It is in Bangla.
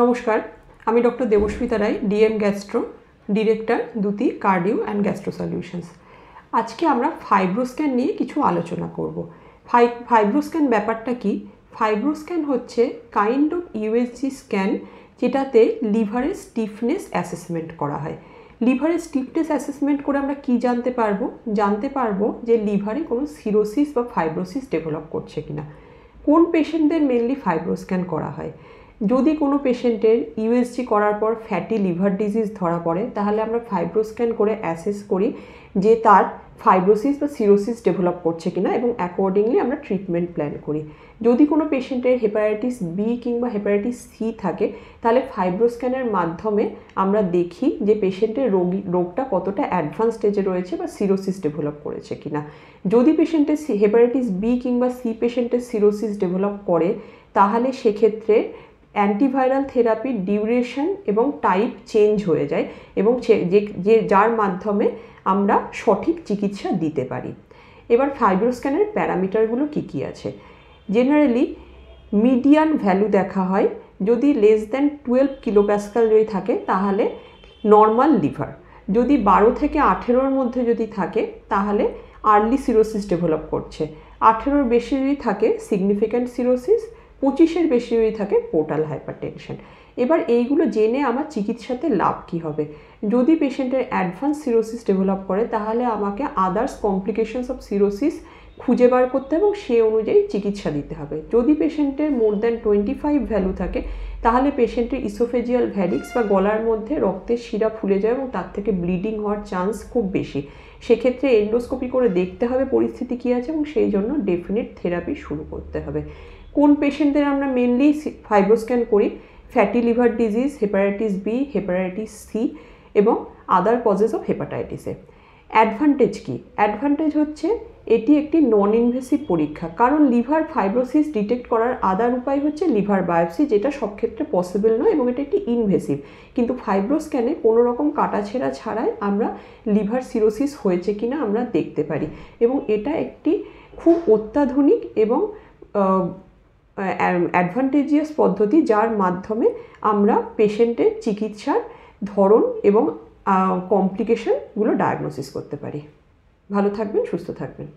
নমস্কার, আমি doctor Debasmita Roy, DM gastro, director Dyuti cardio and gastro solutions. আজকে আমরা ফাইব্রোস্ক্যান নিয়ে কিছু আলোচনা করব। ফাইব্রোস্ক্যান ব্যাপারটা কি? ফাইব্রোস্ক্যান হচ্ছে কাইন্ড অফ ইউএসজি স্ক্যান, যেটাতে লিভারের স্টিফনেস অ্যাসেসমেন্ট করা হয়। লিভারের স্টিফনেস অ্যাসেসমেন্ট করে আমরা কি জানতে পারবো যে লিভারে কোনো সিরোসিস বা ফাইব্রোসিস ডেভেলপ করছে কিনা। কোন পেশেন্টদের মেনলি ফাইব্রোস্ক্যান করা হয়? যদি কোনো পেশেন্টের ইউএসজি করার পর ফ্যাটি লিভার ডিজিজ ধরা পড়ে, তাহলে আমরা ফাইব্রোস্ক্যান করে অ্যাসেস করি যে তার ফাইব্রোসিস বা সিরোসিস ডেভেলপ করছে কিনা, এবং অ্যাকর্ডিংলি আমরা ট্রিটমেন্ট প্ল্যান করি। যদি কোনো পেশেন্টের হেপাটাইটিস বি কিংবা হেপাটাইটিস সি থাকে, তাহলে ফাইব্রোস্ক্যানের মাধ্যমে আমরা দেখি যে পেশেন্টের রোগটা কতটা অ্যাডভান্স স্টেজে রয়েছে বা সিরোসিস ডেভেলপ করেছে কিনা। যদি পেশেন্টের হেপাটাইটিস বি কিংবা সি পেশেন্টের সিরোসিস ডেভেলপ করে, তাহলে সেক্ষেত্রে অ্যান্টিভাইরাল থেরাপির ডিউরেশন এবং টাইপ চেঞ্জ হয়ে যায়, এবং যার মাধ্যমে আমরা সঠিক চিকিৎসা দিতে পারি। এবার ফাইব্রোস্ক্যানের প্যারামিটারগুলো কী আছে? জেনারেলি মিডিয়ান ভ্যালু দেখা হয়। যদি লেস দ্যান 12 কিলোপ্যাসকাল যদি থাকে, তাহলে নর্মাল লিভার। যদি 12 থেকে 18-র মধ্যে যদি থাকে, তাহলে আর্লি সিরোসিস ডেভেলপ করছে। 18-র বেশি যদি থাকে, সিগনিফিক্যান্ট সিরোসিস। 25-এর বেশি যদি থাকে, পোর্টাল হাইপারটেনশন। এবার এইগুলো জেনে আমার চিকিৎসাতে লাভ কী হবে? যদি পেশেন্টের অ্যাডভান্স সিরোসিস ডেভেলপ করে, তাহলে আমাকে আদার্স কমপ্লিকেশনস অফ সিরোসিস খুঁজে বার করতে হবে এবং সেই অনুযায়ী চিকিৎসা দিতে হবে। যদি পেশেন্টের মোর দ্যান 25 ভ্যালু থাকে, তাহলে পেশেন্টের ইসোফেজিয়াল ভ্যারিক্স বা গলার মধ্যে রক্তের শিরা ফুলে যায় এবং তার থেকে ব্লিডিং হওয়ার চান্স খুব বেশি। সেক্ষেত্রে এন্ডোস্কোপি করে দেখতে হবে পরিস্থিতি কী আছে, এবং সেই জন্য ডেফিনেট থেরাপি শুরু করতে হবে। কোন পেশেন্টদের আমরা মেনলি ফাইব্রোস্ক্যান করি? Fatty liver disease, hepatitis B, hepatitis C এবং আদার কজেস অফ হেপাটাইটিসে। অ্যাডভান্টেজ কী? অ্যাডভান্টেজ হচ্ছে এটি একটি নন ইনভেসিভ পরীক্ষা, কারণ লিভার ফাইব্রোসিস ডিটেক্ট করার আদার উপায় হচ্ছে লিভার বায়োপসি, যেটা সব ক্ষেত্রে পসিবল নয় এবং এটা একটি ইনভেসিভ। কিন্তু ফাইব্রোস্ক্যানে কোনো রকম কাটাছেঁড়া ছাড়াই আমরা লিভার সিরোসিস হয়েছে কিনা আমরা দেখতে পারি, এবং এটা একটি খুব অত্যাধুনিক এবং অ্যাডভান্টেজিয়াস পদ্ধতি, যার মাধ্যমে আমরা পেশেন্টের চিকিৎসার ধরন এবং কমপ্লিকেশনগুলো ডায়াগনোসিস করতে পারি। ভালো থাকবেন, সুস্থ থাকবেন।